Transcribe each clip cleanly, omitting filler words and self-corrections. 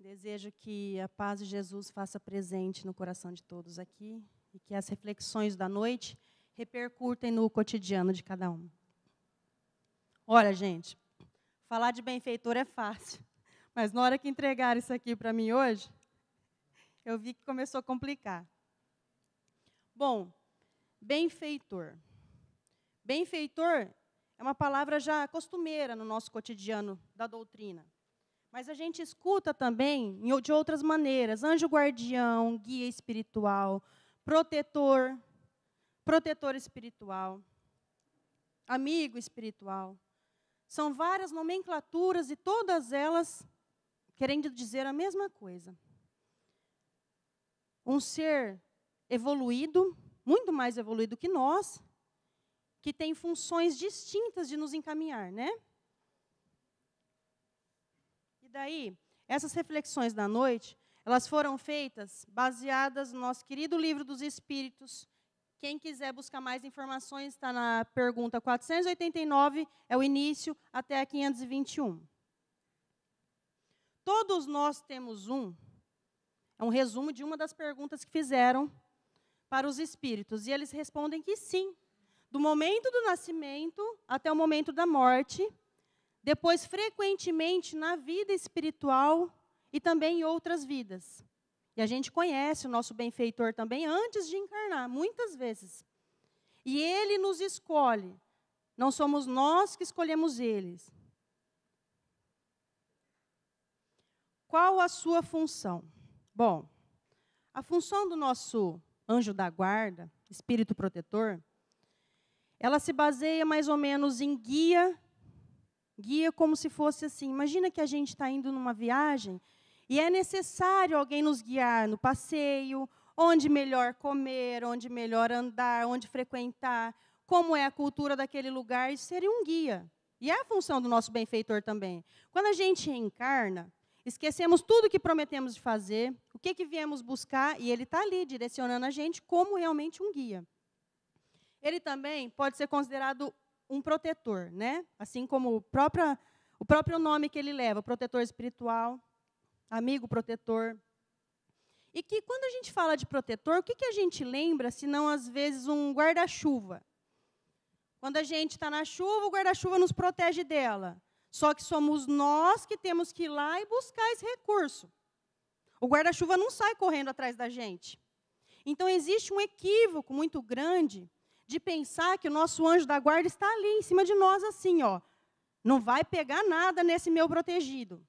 Desejo que a paz de Jesus faça presente no coração de todos aqui e que as reflexões da noite repercutem no cotidiano de cada um. Olha, gente, falar de benfeitor é fácil, mas na hora que entregaram isso aqui para mim hoje, eu vi que começou a complicar. Bom, benfeitor. Benfeitor é uma palavra já costumeira no nosso cotidiano da doutrina. Mas a gente escuta também de outras maneiras. Anjo guardião, guia espiritual, protetor, protetor espiritual, amigo espiritual. São várias nomenclaturas e todas elas querendo dizer a mesma coisa. Um ser evoluído, muito mais evoluído que nós, que tem funções distintas de nos encaminhar, né? Daí, essas reflexões da noite, elas foram feitas baseadas no nosso querido Livro dos Espíritos. Quem quiser buscar mais informações, está na pergunta 489, é o início, até a 521. Todos nós temos é um resumo de uma das perguntas que fizeram para os espíritos. E eles respondem que sim, do momento do nascimento até o momento da morte. Depois, frequentemente, na vida espiritual e também em outras vidas. E a gente conhece o nosso benfeitor também antes de encarnar, muitas vezes. E ele nos escolhe. Não somos nós que escolhemos eles. Qual a sua função? Bom, a função do nosso anjo da guarda, espírito protetor, ela se baseia mais ou menos em guia como se fosse assim. Imagina que a gente está indo numa viagem e é necessário alguém nos guiar no passeio, onde melhor comer, onde melhor andar, onde frequentar, como é a cultura daquele lugar. Isso seria um guia. E é a função do nosso benfeitor também. Quando a gente reencarna, esquecemos tudo que prometemos de fazer, o que viemos buscar, e ele está ali direcionando a gente como realmente um guia. Ele também pode ser considerado um protetor, né? Assim como o próprio nome que ele leva, protetor espiritual, amigo protetor. E que quando a gente fala de protetor, o que a gente lembra, se não, às vezes, um guarda-chuva? Quando a gente está na chuva, o guarda-chuva nos protege dela. Só que somos nós que temos que ir lá e buscar esse recurso. O guarda-chuva não sai correndo atrás da gente. Então, existe um equívoco muito grande de pensar que o nosso anjo da guarda está ali, em cima de nós, assim, ó. Não vai pegar nada nesse meu protegido.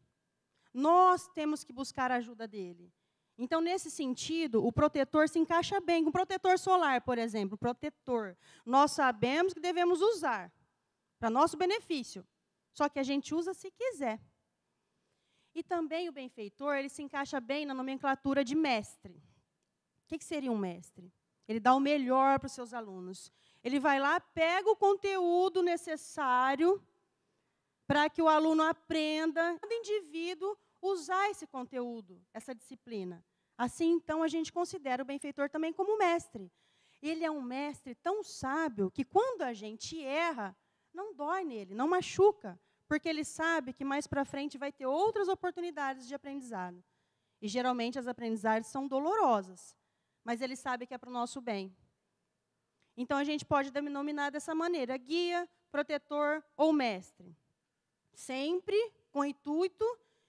Nós temos que buscar a ajuda dele. Então, nesse sentido, o protetor se encaixa bem. Um protetor solar, por exemplo, protetor. Nós sabemos que devemos usar para nosso benefício. Só que a gente usa se quiser. E também o benfeitor, ele se encaixa bem na nomenclatura de mestre. O que seria um mestre? Ele dá o melhor para os seus alunos. Ele vai lá, pega o conteúdo necessário para que o aluno aprenda, cada indivíduo, usar esse conteúdo, essa disciplina. Assim, então, a gente considera o benfeitor também como mestre. Ele é um mestre tão sábio que, quando a gente erra, não dói nele, não machuca, porque ele sabe que mais para frente vai ter outras oportunidades de aprendizado. E, geralmente, as aprendizagens são dolorosas. Mas ele sabe que é para o nosso bem. Então, a gente pode denominar dessa maneira, guia, protetor ou mestre. Sempre com o intuito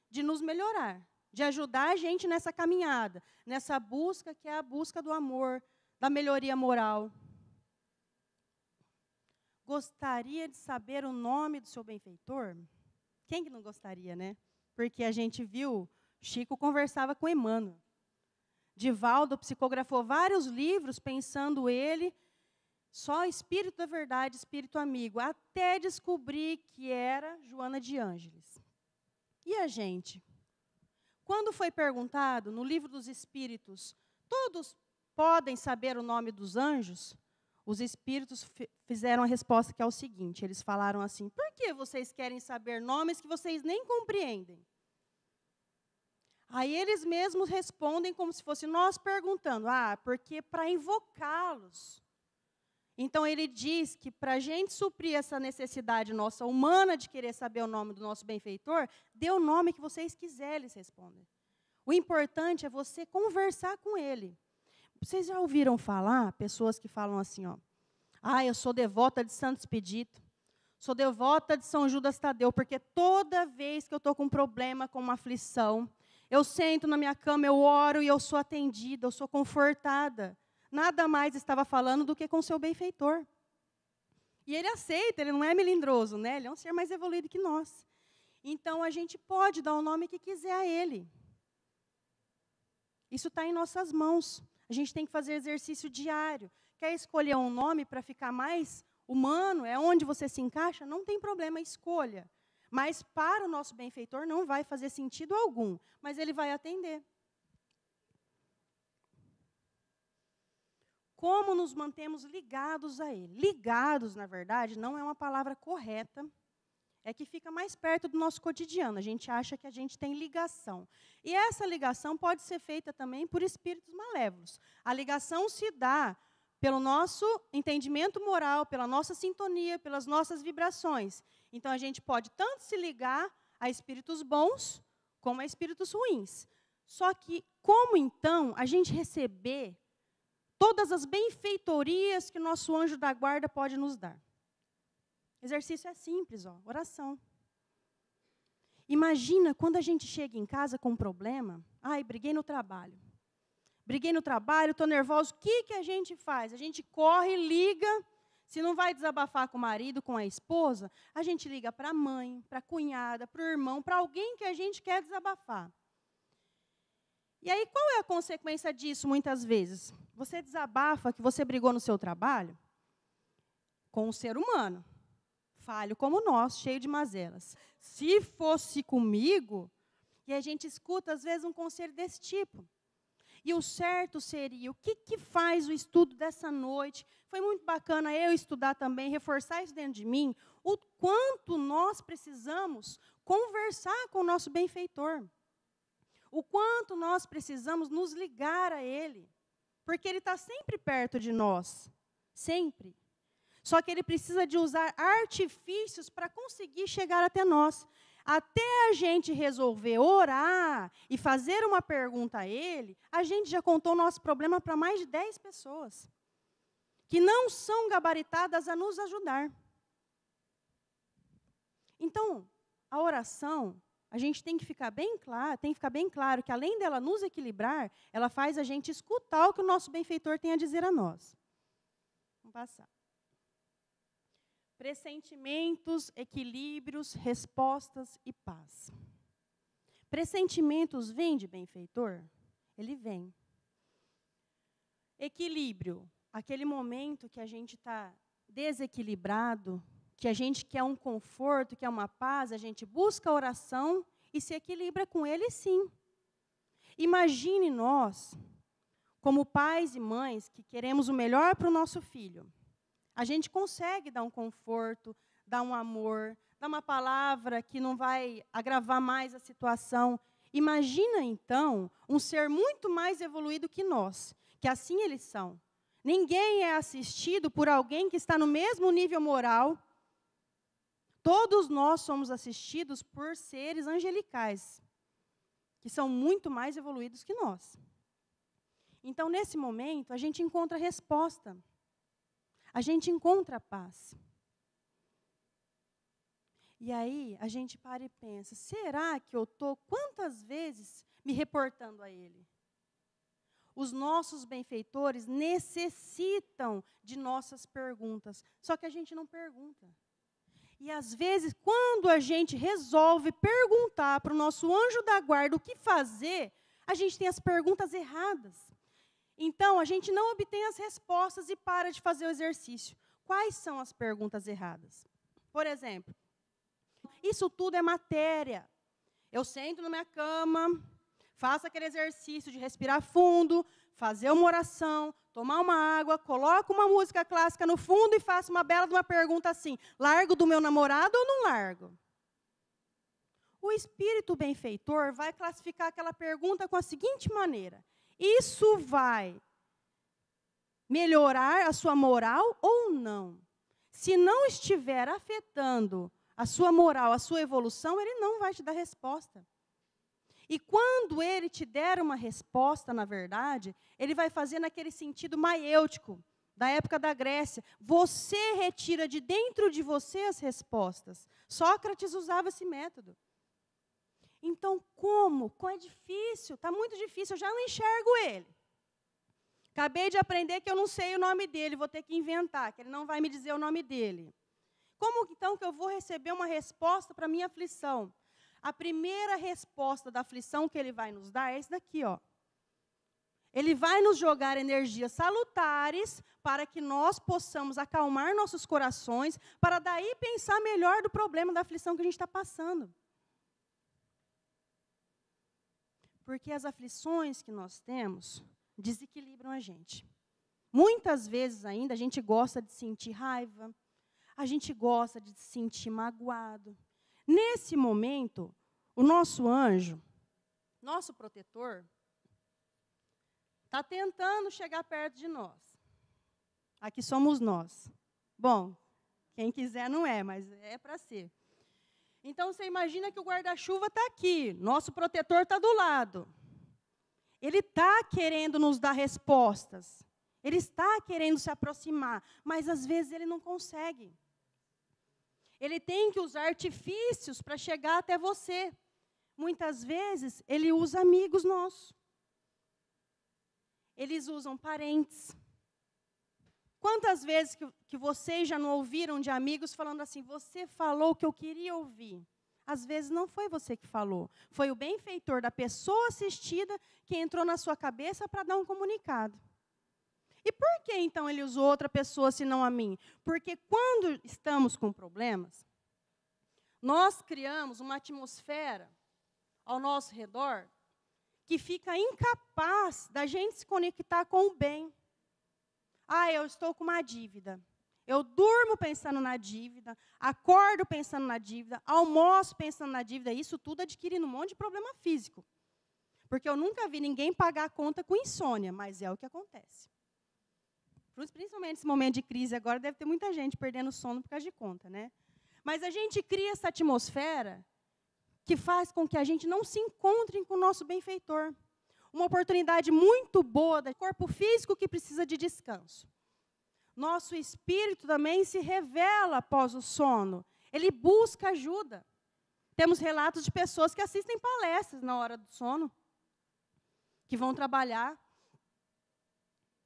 de nos melhorar, de ajudar a gente nessa caminhada, nessa busca que é a busca do amor, da melhoria moral. Gostaria de saber o nome do seu benfeitor? Quem que não gostaria, né? Porque a gente viu, Chico conversava com Emmanuel. Divaldo psicografou vários livros, pensando ele, só espírito da verdade, espírito amigo, até descobrir que era Joana de Ângeles. E a gente? Quando foi perguntado, no Livro dos Espíritos, todos podem saber o nome dos anjos? Os espíritos fizeram a resposta que é o seguinte, eles falaram assim, por que vocês querem saber nomes que vocês nem compreendem? Aí eles mesmos respondem como se fosse nós perguntando, porque para invocá-los. Então, ele diz que para a gente suprir essa necessidade nossa humana de querer saber o nome do nosso benfeitor, dê o nome que vocês quiserem, eles respondem. O importante é você conversar com ele. Vocês já ouviram falar, pessoas que falam assim, ó, eu sou devota de Santo Expedito, sou devota de São Judas Tadeu, porque toda vez que eu estou com um problema, com uma aflição, eu sento na minha cama, eu oro e eu sou atendida, eu sou confortada. Nada mais estava falando do que com seu benfeitor. E ele aceita, ele não é melindroso, né? Ele é um ser mais evoluído que nós. Então, a gente pode dar o nome que quiser a ele. Isso está em nossas mãos. A gente tem que fazer exercício diário. Quer escolher um nome para ficar mais humano? É onde você se encaixa? Não tem problema, escolha. Mas para o nosso benfeitor não vai fazer sentido algum. Mas ele vai atender. Como nos mantemos ligados a ele? Ligados, na verdade, não é uma palavra correta. É que fica mais perto do nosso cotidiano. A gente acha que a gente tem ligação. E essa ligação pode ser feita também por espíritos malévolos. A ligação se dá pelo nosso entendimento moral, pela nossa sintonia, pelas nossas vibrações. Então, a gente pode tanto se ligar a espíritos bons, como a espíritos ruins. Só que, como então a gente receber todas as benfeitorias que o nosso anjo da guarda pode nos dar? Exercício é simples, ó, oração. Imagina quando a gente chega em casa com um problema. Briguei no trabalho. Briguei no trabalho, estou nervosa. O que a gente faz? A gente corre, liga. Se não vai desabafar com o marido, com a esposa, a gente liga para a mãe, para a cunhada, para o irmão, para alguém que a gente quer desabafar. E aí, qual é a consequência disso, muitas vezes? Você desabafa que você brigou no seu trabalho com um ser humano. Falho como nós, cheio de mazelas. Se fosse comigo, e a gente escuta, às vezes, um conselho desse tipo. E o certo seria, o que faz o estudo dessa noite? Foi muito bacana eu estudar também, reforçar isso dentro de mim, o quanto nós precisamos conversar com o nosso benfeitor. O quanto nós precisamos nos ligar a ele. Porque ele está sempre perto de nós. Sempre. Só que ele precisa de usar artifícios para conseguir chegar até nós. Até a gente resolver orar e fazer uma pergunta a ele, a gente já contou o nosso problema para mais de 10 pessoas. Que não são gabaritadas a nos ajudar. Então, a oração, a gente tem que ficar bem claro que além dela nos equilibrar, ela faz a gente escutar o que o nosso benfeitor tem a dizer a nós. Vamos passar. Pressentimentos, equilíbrios, respostas e paz. Pressentimentos vêm de benfeitor? Ele vem. Equilíbrio, aquele momento que a gente está desequilibrado, que a gente quer um conforto, quer uma paz, a gente busca a oração e se equilibra com ele, sim. Imagine nós, como pais e mães, que queremos o melhor para o nosso filho. A gente consegue dar um conforto, dar um amor, dar uma palavra que não vai agravar mais a situação. Imagina, então, um ser muito mais evoluído que nós, que assim eles são. Ninguém é assistido por alguém que está no mesmo nível moral. Todos nós somos assistidos por seres angelicais, que são muito mais evoluídos que nós. Então, nesse momento, a gente encontra a resposta. A gente encontra a paz. E aí, a gente para e pensa, será que eu estou, quantas vezes, me reportando a ele? Os nossos benfeitores necessitam de nossas perguntas, só que a gente não pergunta. E, às vezes, quando a gente resolve perguntar para o nosso anjo da guarda o que fazer, a gente tem as perguntas erradas. Então, a gente não obtém as respostas e para de fazer o exercício. Quais são as perguntas erradas? Por exemplo, isso tudo é matéria. Eu sento na minha cama, faço aquele exercício de respirar fundo, fazer uma oração, tomar uma água, coloco uma música clássica no fundo e faço uma bela de uma pergunta assim, largo do meu namorado ou não largo? O espírito benfeitor vai classificar aquela pergunta com a seguinte maneira: isso vai melhorar a sua moral ou não? Se não estiver afetando a sua moral, a sua evolução, ele não vai te dar resposta. E quando ele te der uma resposta, na verdade, ele vai fazer naquele sentido maiêutico, da época da Grécia. Você retira de dentro de você as respostas. Sócrates usava esse método. Então, como? É difícil, está muito difícil, eu já não enxergo ele. Acabei de aprender que eu não sei o nome dele, vou ter que inventar, que ele não vai me dizer o nome dele. Como, então, que eu vou receber uma resposta para a minha aflição? A primeira resposta da aflição que ele vai nos dar é esse daqui, ó. Ele vai nos jogar energias salutares para que nós possamos acalmar nossos corações, para daí pensar melhor do problema da aflição que a gente está passando. Porque as aflições que nós temos desequilibram a gente. Muitas vezes ainda a gente gosta de sentir raiva, a gente gosta de se sentir magoado. Nesse momento, o nosso anjo, nosso protetor, está tentando chegar perto de nós. Aqui somos nós. Bom, quem quiser não é, mas é para ser. Então, você imagina que o guarda-chuva está aqui, nosso protetor está do lado. Ele está querendo nos dar respostas. Ele está querendo se aproximar, mas às vezes ele não consegue. Ele tem que usar artifícios para chegar até você. Muitas vezes, ele usa amigos nossos. Eles usam parentes. Quantas vezes que vocês já não ouviram de amigos falando assim, você falou o que eu queria ouvir? Às vezes não foi você que falou. Foi o benfeitor da pessoa assistida que entrou na sua cabeça para dar um comunicado. E por que, então, ele usou outra pessoa, senão a mim? Porque quando estamos com problemas, nós criamos uma atmosfera ao nosso redor que fica incapaz da gente se conectar com o bem. Ah, eu estou com uma dívida. Eu durmo pensando na dívida, acordo pensando na dívida, almoço pensando na dívida, isso tudo adquirindo um monte de problema físico. Porque eu nunca vi ninguém pagar a conta com insônia, mas é o que acontece. Principalmente nesse momento de crise agora, deve ter muita gente perdendo sono por causa de conta, né? Mas a gente cria essa atmosfera que faz com que a gente não se encontre com o nosso benfeitor. Uma oportunidade muito boa do corpo físico que precisa de descanso. Nosso espírito também se revela após o sono. Ele busca ajuda. Temos relatos de pessoas que assistem palestras na hora do sono, que vão trabalhar.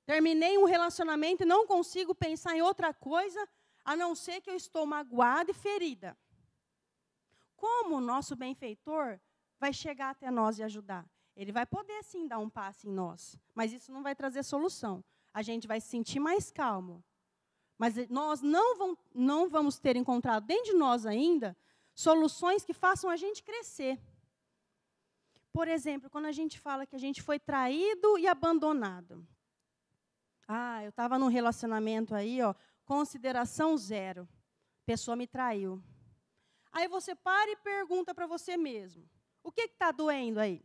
Terminei um relacionamento e não consigo pensar em outra coisa, a não ser que eu estou magoada e ferida. Como o nosso benfeitor vai chegar até nós e ajudar? Ele vai poder, sim, dar um passo em nós, mas isso não vai trazer solução. A gente vai se sentir mais calmo. Mas nós não vamos ter encontrado dentro de nós ainda soluções que façam a gente crescer. Por exemplo, quando a gente fala que a gente foi traído e abandonado. Ah, eu estava num relacionamento aí, ó, consideração zero. A pessoa me traiu. Aí você para e pergunta para você mesmo, o que está doendo aí?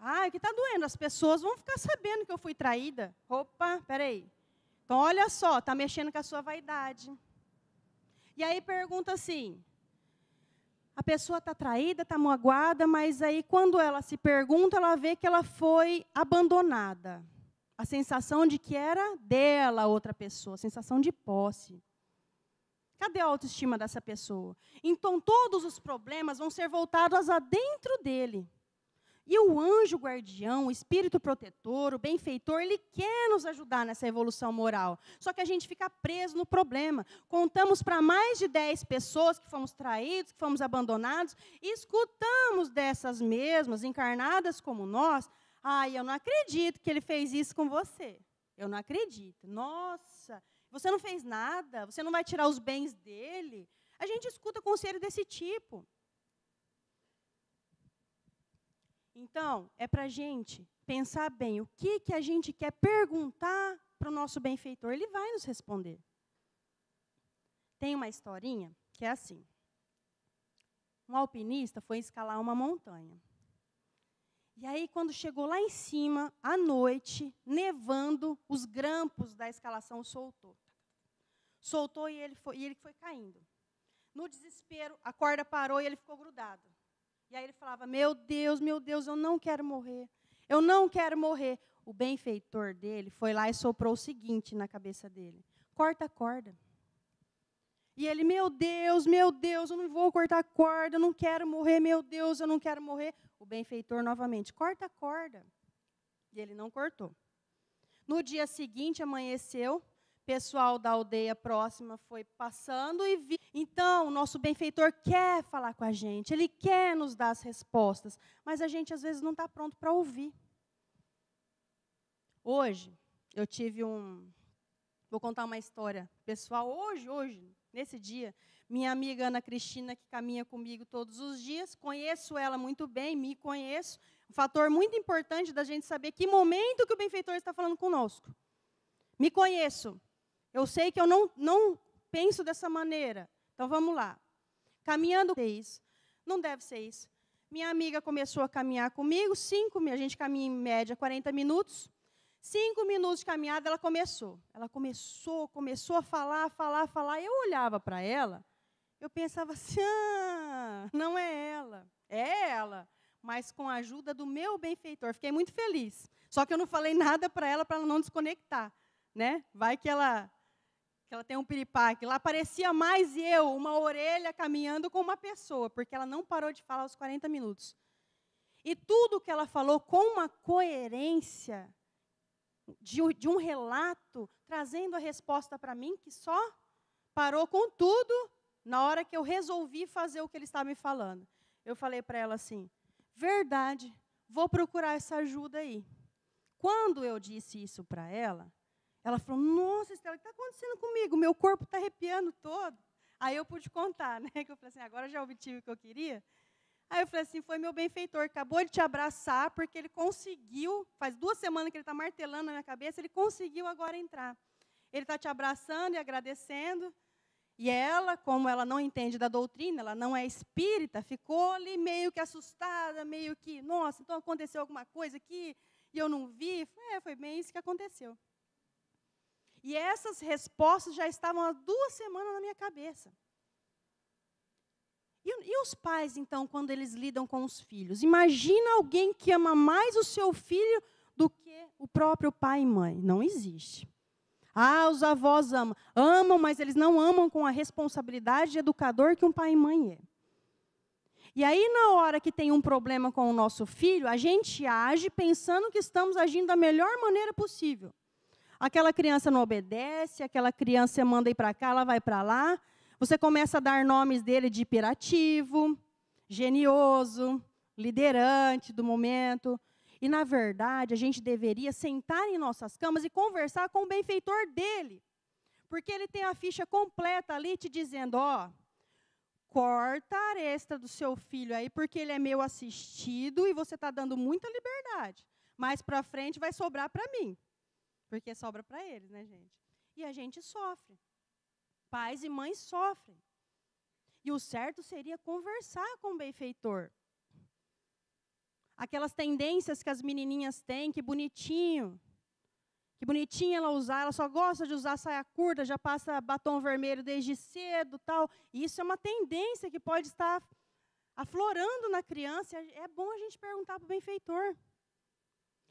Ah, o que está doendo? As pessoas vão ficar sabendo que eu fui traída. Opa, peraí. Então, olha só, está mexendo com a sua vaidade. E aí pergunta assim, a pessoa está traída, está magoada, mas aí quando ela se pergunta, ela vê que ela foi abandonada. A sensação de que era dela outra pessoa, a sensação de posse. Cadê a autoestima dessa pessoa? Então, todos os problemas vão ser voltados a dentro dele. E o anjo guardião, o espírito protetor, o benfeitor, ele quer nos ajudar nessa evolução moral. Só que a gente fica preso no problema. Contamos para mais de 10 pessoas que fomos traídos, que fomos abandonados, e escutamos dessas mesmas, encarnadas como nós, eu não acredito que ele fez isso com você. Eu não acredito. Nossa, você não fez nada, você não vai tirar os bens dele. A gente escuta conselho desse tipo. Então, é para a gente pensar bem o que a gente quer perguntar para o nosso benfeitor. Ele vai nos responder. Tem uma historinha que é assim. Um alpinista foi escalar uma montanha. E aí, quando chegou lá em cima, à noite, nevando, os grampos da escalação soltou. Soltou e ele foi caindo. No desespero, a corda parou e ele ficou grudado. E aí ele falava, meu Deus, eu não quero morrer. Eu não quero morrer. O benfeitor dele foi lá e soprou o seguinte na cabeça dele. Corta a corda. E ele, meu Deus, eu não vou cortar a corda, eu não quero morrer, meu Deus, eu não quero morrer. O benfeitor novamente, corta a corda. E ele não cortou. No dia seguinte, amanheceu, pessoal da aldeia próxima foi passando e viu. Então, o nosso benfeitor quer falar com a gente, ele quer nos dar as respostas, mas a gente, às vezes, não está pronto para ouvir. Hoje, eu tive vou contar uma história pessoal, hoje, nesse dia, minha amiga Ana Cristina, que caminha comigo todos os dias, conheço ela muito bem, me conheço, um fator muito importante da gente saber que momento que o benfeitor está falando conosco. Me conheço. Eu sei que eu não penso dessa maneira. Então, vamos lá. Caminhando, não deve ser isso. Minha amiga começou a caminhar comigo, a gente caminha em média 40 minutos. 5 minutos de caminhada, ela começou. Ela começou a falar. Eu olhava para ela, eu pensava assim, não é ela, mas com a ajuda do meu benfeitor. Fiquei muito feliz. Só que eu não falei nada para ela não desconectar. Né? Vai que ela tem um piripaque. Lá parecia mais uma orelha caminhando com uma pessoa, porque ela não parou de falar aos 40 minutos. E tudo que ela falou com uma coerência de um relato, trazendo a resposta para mim, que só parou com tudo na hora que eu resolvi fazer o que ele estava me falando. Eu falei para ela assim, verdade, vou procurar essa ajuda aí. Quando eu disse isso para ela falou, nossa, Estela, o que está acontecendo comigo? Meu corpo está arrepiando todo. Aí eu pude contar, né? Que eu falei assim, agora já obtive o que eu queria. Aí eu falei assim, foi meu benfeitor, acabou de te abraçar, porque ele conseguiu, faz 2 semanas que ele está martelando na minha cabeça, ele conseguiu agora entrar. Ele está te abraçando e agradecendo. E ela, como ela não entende da doutrina, ela não é espírita, ficou ali meio que assustada, meio que, nossa, então aconteceu alguma coisa aqui e eu não vi. Foi bem isso que aconteceu. E essas respostas já estavam há 2 semanas na minha cabeça. E os pais, então, quando eles lidam com os filhos? Imagina alguém que ama mais o seu filho do que o próprio pai e mãe. Não existe. Os avós amam. Amam, mas eles não amam com a responsabilidade de educador que um pai e mãe é. E aí, na hora que tem um problema com o nosso filho, a gente age pensando que estamos agindo da melhor maneira possível. Aquela criança não obedece, aquela criança você manda ir para cá, ela vai para lá. Você começa a dar nomes dele de hiperativo, genioso, liderante do momento. E, na verdade, a gente deveria sentar em nossas camas e conversar com o benfeitor dele. Porque ele tem a ficha completa ali te dizendo, corta a aresta do seu filho aí, porque ele é meu assistido e você está dando muita liberdade. Mais para frente vai sobrar para mim. Porque sobra para eles, né, gente? E a gente sofre. Pais e mães sofrem. E o certo seria conversar com o benfeitor. Aquelas tendências que as menininhas têm, que bonitinho. Que bonitinha ela usar, ela só gosta de usar saia curta, já passa batom vermelho desde cedo, tal. E isso é uma tendência que pode estar aflorando na criança. É bom a gente perguntar para o benfeitor.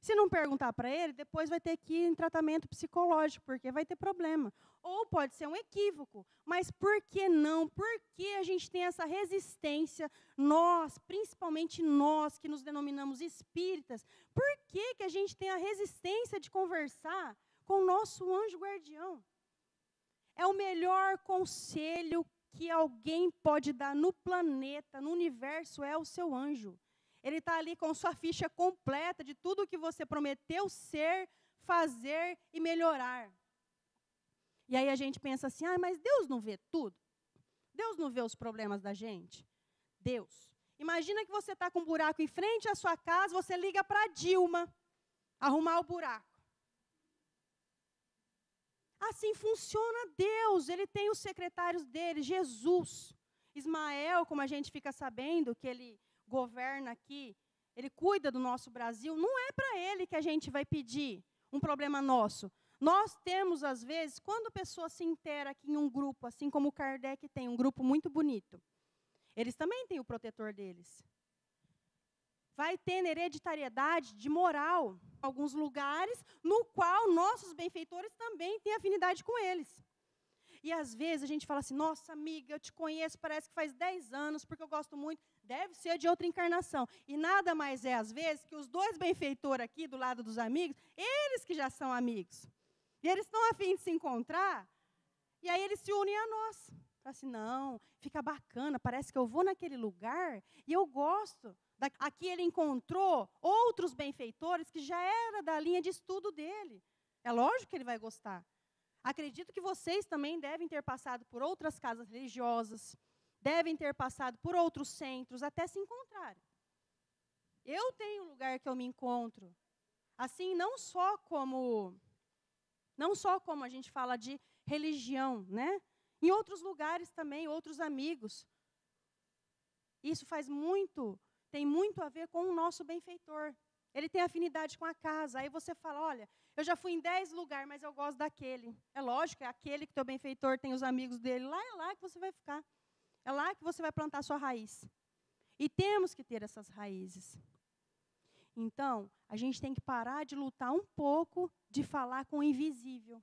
Se não perguntar para ele, depois vai ter que ir em tratamento psicológico, porque vai ter problema. Ou pode ser um equívoco. Mas por que não? Por que a gente tem essa resistência, nós, principalmente nós que nos denominamos espíritas, por que a gente tem a resistência de conversar com o nosso anjo guardião? É o melhor conselho que alguém pode dar no planeta, no universo, é o seu anjo. Ele está ali com sua ficha completa de tudo o que você prometeu ser, fazer e melhorar. E aí a gente pensa assim, mas Deus não vê tudo? Deus não vê os problemas da gente? Deus. Imagina que você está com um buraco em frente à sua casa, você liga para Dilma arrumar o buraco. Assim funciona Deus, ele tem os secretários dele, Jesus. Ismael, como a gente fica sabendo, que ele governa aqui, ele cuida do nosso Brasil, não é para ele que a gente vai pedir um problema nosso. Nós temos, às vezes, quando a pessoa se inteira aqui em um grupo, assim como o Kardec tem, um grupo muito bonito, eles também têm o protetor deles. vai ter hereditariedade de moral. Alguns lugares no qual nossos benfeitores também têm afinidade com eles. E às vezes a gente fala assim, nossa amiga, eu te conheço, parece que faz 10 anos, porque eu gosto muito, deve ser de outra encarnação. E nada mais é, às vezes, que os dois benfeitores aqui, do lado dos amigos, eles que já são amigos. E eles estão a fim de se encontrar, e aí eles se unem a nós. Fala assim, não, fica bacana, parece que eu vou naquele lugar e eu gosto. Aqui ele encontrou outros benfeitores que já era da linha de estudo dele. É lógico que ele vai gostar. Acredito que vocês também devem ter passado por outras casas religiosas, devem ter passado por outros centros, até se encontrarem. Eu tenho um lugar que eu me encontro. Assim, não só como a gente fala de religião, né? Em outros lugares também, outros amigos. Isso tem muito a ver com o nosso benfeitor. Ele tem afinidade com a casa. Aí você fala, olha, eu já fui em 10 lugares, mas eu gosto daquele. É lógico, é aquele que teu benfeitor tem os amigos dele. É lá que você vai ficar. É lá que você vai plantar sua raiz. E temos que ter essas raízes. Então, a gente tem que parar de lutar um pouco de falar com o invisível.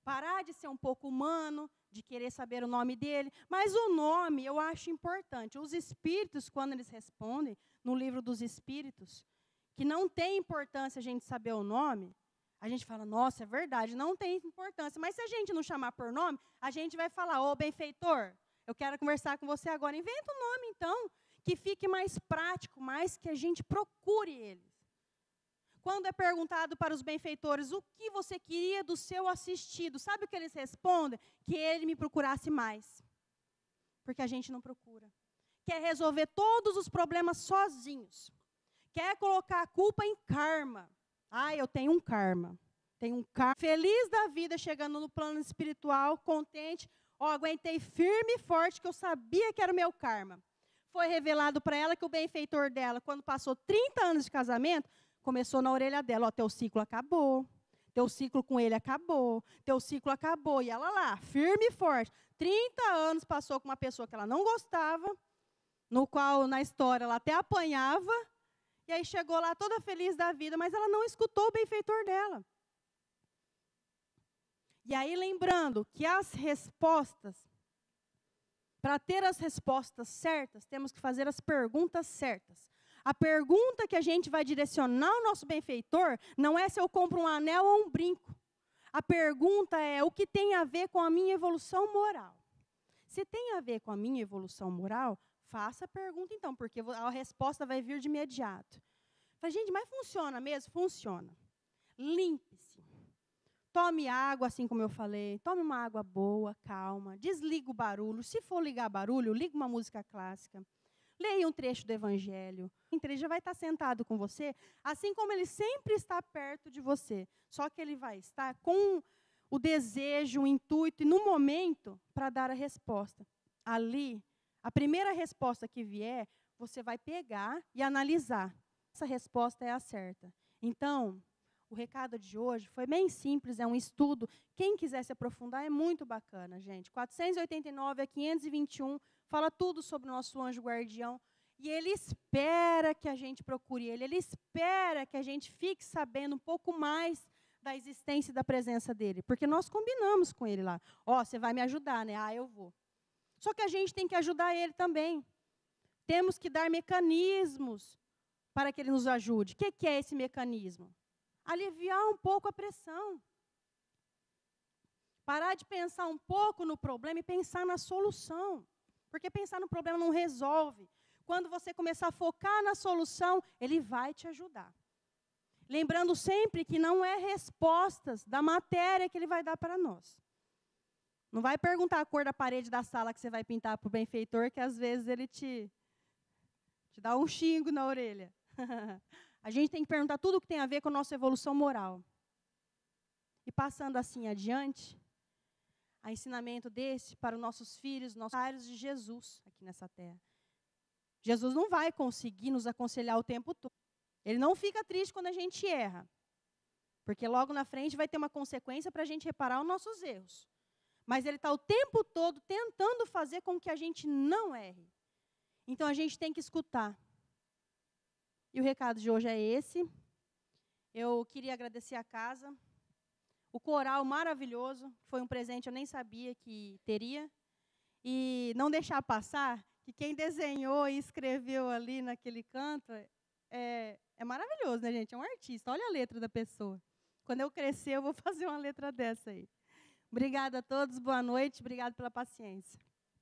Parar de ser um pouco humano, de querer saber o nome dele. Mas o nome eu acho importante. Os espíritos, quando eles respondem, no livro dos espíritos, que não tem importância a gente saber o nome, a gente fala, nossa, é verdade, não tem importância. Mas se a gente não chamar por nome, a gente vai falar, ô benfeitor, eu quero conversar com você agora. Inventa um nome, então, que fique mais prático, mais que a gente procure eles. Quando é perguntado para os benfeitores o que você queria do seu assistido, sabe o que eles respondem? Que ele me procurasse mais. Porque a gente não procura. Quer resolver todos os problemas sozinhos. Quer colocar a culpa em karma. Eu tenho um karma. Tenho um karma. Feliz da vida, chegando no plano espiritual, contente. Aguentei firme e forte, que eu sabia que era o meu karma. Foi revelado para ela que o benfeitor dela, quando passou 30 anos de casamento, começou na orelha dela, teu ciclo acabou, teu ciclo com ele acabou, teu ciclo acabou. E ela lá, firme e forte, 30 anos passou com uma pessoa que ela não gostava, no qual, na história, ela até apanhava, e aí chegou lá toda feliz da vida, mas ela não escutou o benfeitor dela. E aí, lembrando que as respostas, para ter as respostas certas, temos que fazer as perguntas certas. A pergunta que a gente vai direcionar ao nosso benfeitor não é se eu compro um anel ou um brinco. A pergunta é o que tem a ver com a minha evolução moral. Se tem a ver com a minha evolução moral, faça a pergunta então, porque a resposta vai vir de imediato. Fala, gente, mas funciona mesmo? Funciona. Limpe-se. Tome água, assim como eu falei. Tome uma água boa, calma. Desliga o barulho. Se for ligar barulho, liga uma música clássica. Leia um trecho do Evangelho. Ele já vai estar sentado com você, assim como ele sempre está perto de você. Só que ele vai estar com o desejo, o intuito e no momento para dar a resposta. Ali, a primeira resposta que vier, você vai pegar e analisar. Essa resposta é a certa. Então, o recado de hoje foi bem simples, é um estudo. Quem quiser se aprofundar, é muito bacana, gente. 489 a 521, fala tudo sobre o nosso anjo guardião. E ele espera que a gente procure ele espera que a gente fique sabendo um pouco mais da existência e da presença dele. Porque nós combinamos com ele lá. Você vai me ajudar, né? Eu vou. Só que a gente tem que ajudar ele também. Temos que dar mecanismos para que ele nos ajude. O que é esse mecanismo? Aliviar um pouco a pressão. Parar de pensar um pouco no problema e pensar na solução. Porque pensar no problema não resolve. Quando você começar a focar na solução, ele vai te ajudar. Lembrando sempre que não é respostas da matéria que ele vai dar para nós. Não vai perguntar a cor da parede da sala que você vai pintar para o benfeitor, que às vezes ele te dá um xingo na orelha. A gente tem que perguntar tudo o que tem a ver com a nossa evolução moral. E passando assim adiante, a ensinamento desse para os nossos filhos, nossos filhos de Jesus aqui nessa terra. Jesus não vai conseguir nos aconselhar o tempo todo. Ele não fica triste quando a gente erra. Porque logo na frente vai ter uma consequência para a gente reparar os nossos erros. Mas ele está o tempo todo tentando fazer com que a gente não erre. Então a gente tem que escutar. E o recado de hoje é esse. Eu queria agradecer a casa, o coral maravilhoso, foi um presente eu nem sabia que teria. E não deixar passar que quem desenhou e escreveu ali naquele canto é maravilhoso, né, gente? É um artista. Olha a letra da pessoa. Quando eu crescer, eu vou fazer uma letra dessa aí. Obrigada a todos, boa noite, obrigada pela paciência.